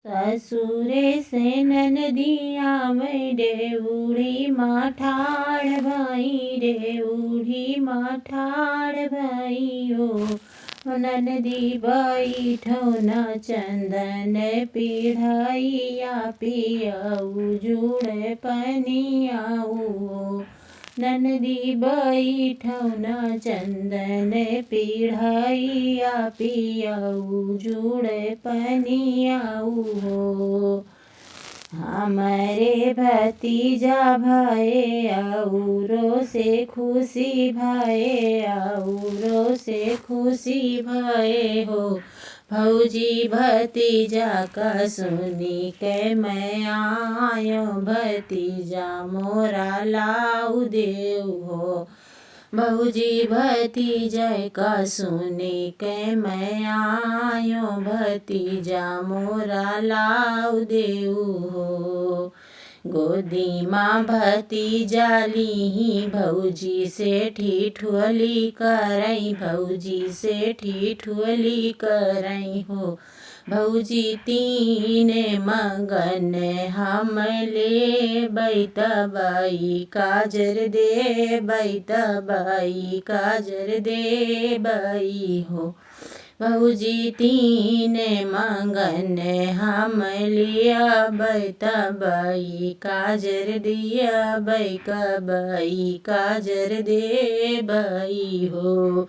ससुरे से ननदिया में देउड़ी माठाड़ भाई देउड़ी माठाड़ भाई हो ननदी बैठो न चंदन पीढ़ैया पियऊ जुड़ पनियाऊ ननदी बैठो न चंदन पीढ़ैया पियऊ जुड़ पनियाऊ हो हमारे भतीजा भये औरो से खुशी भये औरो से खुशी भये हो भौजी भतीजा का सुनी के मैं आयो भतीजा मोरा लाऊ देव हो भौजी भतीजा का सुनी के मैं आयो भतीजा मोरा लाऊ देव हो गोदी माँ भतीजा लीही भौजी से ठिठुअली करई भौजी से ठिठुअली करई हो भौजी तीन मगन हम ले बैतबाई काजर दे बैतबाई काजर दे बई हो भौजी तीन मंगन हम लिया बैतबाई काजर दिया बैकबाई काजर दे बई हो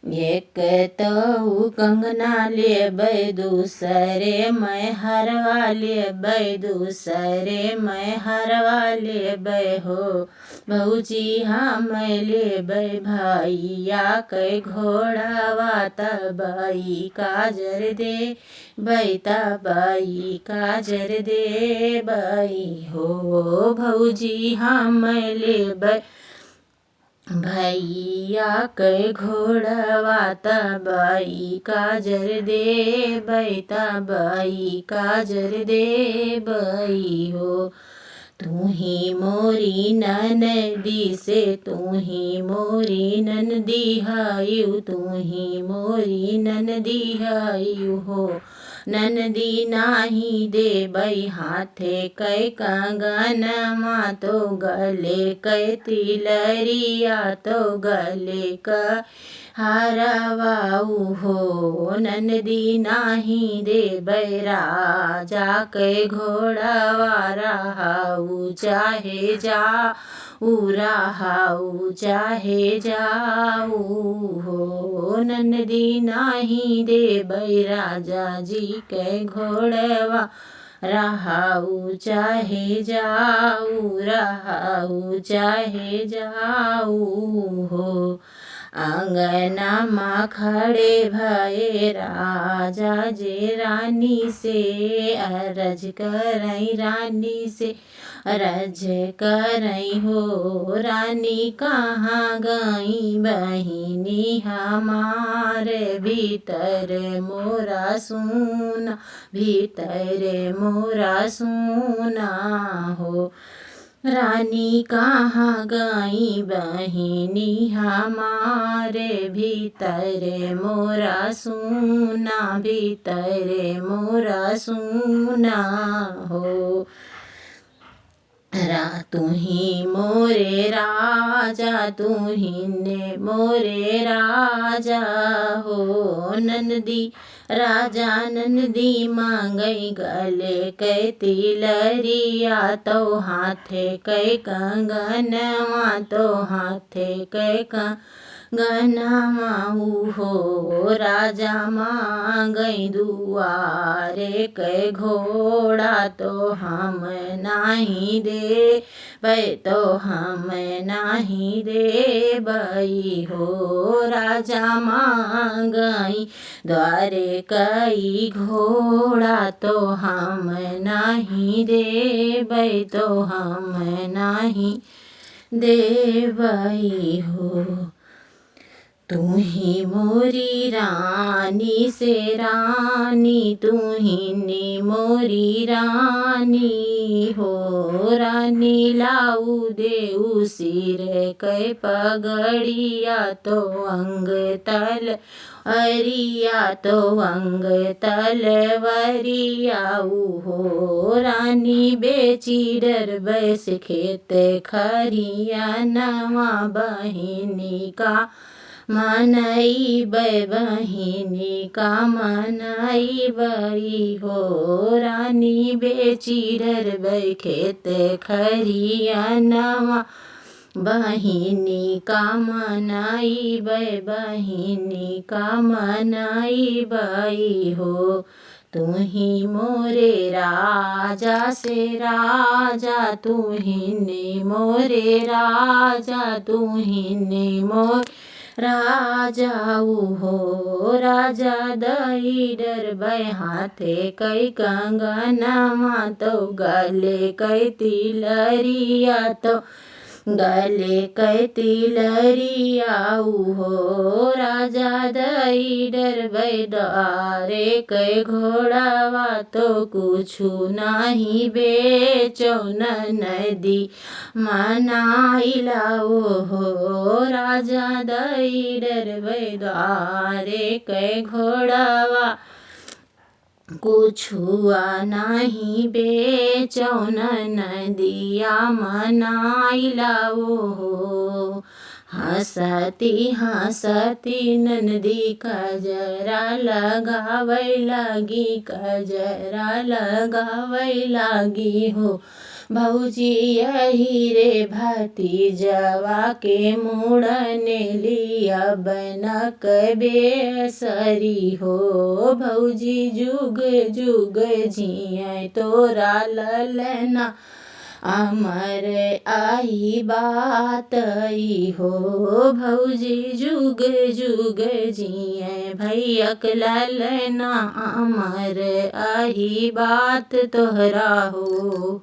एक तो कंगना ले दूसरे मैं हरवा ले दूसरे मैं हरवा ले हो भौजी हम ले भैया के घोड़ावा तबाई काजर दे बैतबाई काजर दे बई हो भौजी हम ले भैया के घोड़वा तबाई काजर दे बैतबाई काजर दे बई हो तू ही मोरी ननदी से तू ही मोरी ननदी हायु तू ही मोरी ननदी हायु हो ननदी नाही दे बई हाथे कै कंगन माँ तो गले कै तिलरिया तो गले क हारवाऊ हो ननदी नाही दे बैराजा के घोड़ावा रहाऊ चाहे जा रहाऊ चाहे जाऊ हो ननदी नाही दे बैराजा जी के घोड़वा रहाऊ चाहे जाऊ रहाऊ चाहे जाऊ हो आंगना माँ खड़े भये राजा जे रानी से अरज करई रानी से अरज करई हो रानी कहाँ गई बहिनी हमारे भीतर मोरा सुना भीतर मोरा सुना हो रानी कहाँ गई बहिनी हमारे भीतर मोरा सुना भीतर मोरा सुना हो तू ही मोरे राजा तू ही ने मोरे राजा हो नंदी राजा नंदी मांगई गले कै तिलरिया तो हाथे कै कंगनवा तो हाथे कै कंगनवा हो राजा मांगई दुआरे कै घोड़ा तो हम नाही दे बई तो हम नाही दे बई हो राजा मांगई द्वारे कई घोड़ा तो हम नाही दे बई तो हम नाही दे बई हो तू ही मोरी रानी से रानी, तू ही मोरी रानी हो। रानी लाऊ देऊ सिर कै पगड़िया, तो अंग तल अरिया, तो अंग तलवरिया हो। रानी बेची डर बैस खेत खरिया, नवा बहिनी का मनई बहिनी का मनई बई हो। रानी बेची डर बै खेत खरिया, नवा बहिनी का मनई बहिनी का मनई बई हो। तू ही मोरे राजा से राजा, तू ही मोरे राजा, तू ही मोर राजा हो। राजा दई डर बै हाथे कै कंगनवा, तो गले कै तिलरिया, तो गले कै तिलरिया हो। राजा दई डर बै द्वारे कै घोड़ावा, तो कुछु नाही बेचौ नदी मनाइला हो। राजा दई डर बै द्वारे कै घोड़ावा, कुछुआ नाही बेचौ नदिया मनाइला हो। हंसती हंसती नंदी कजरा लगावै लागी, कजरा लगावै लागी हो। भौजी यही रे भतीजवा के मुड़ने लिया बनक बेसरी हो। भौजी जुग जुग जियै तोरा ललना, अमर आही बात हो। भौजी जुग जुग जियै भैयक ललना, अमर आही बात तोहरा हो।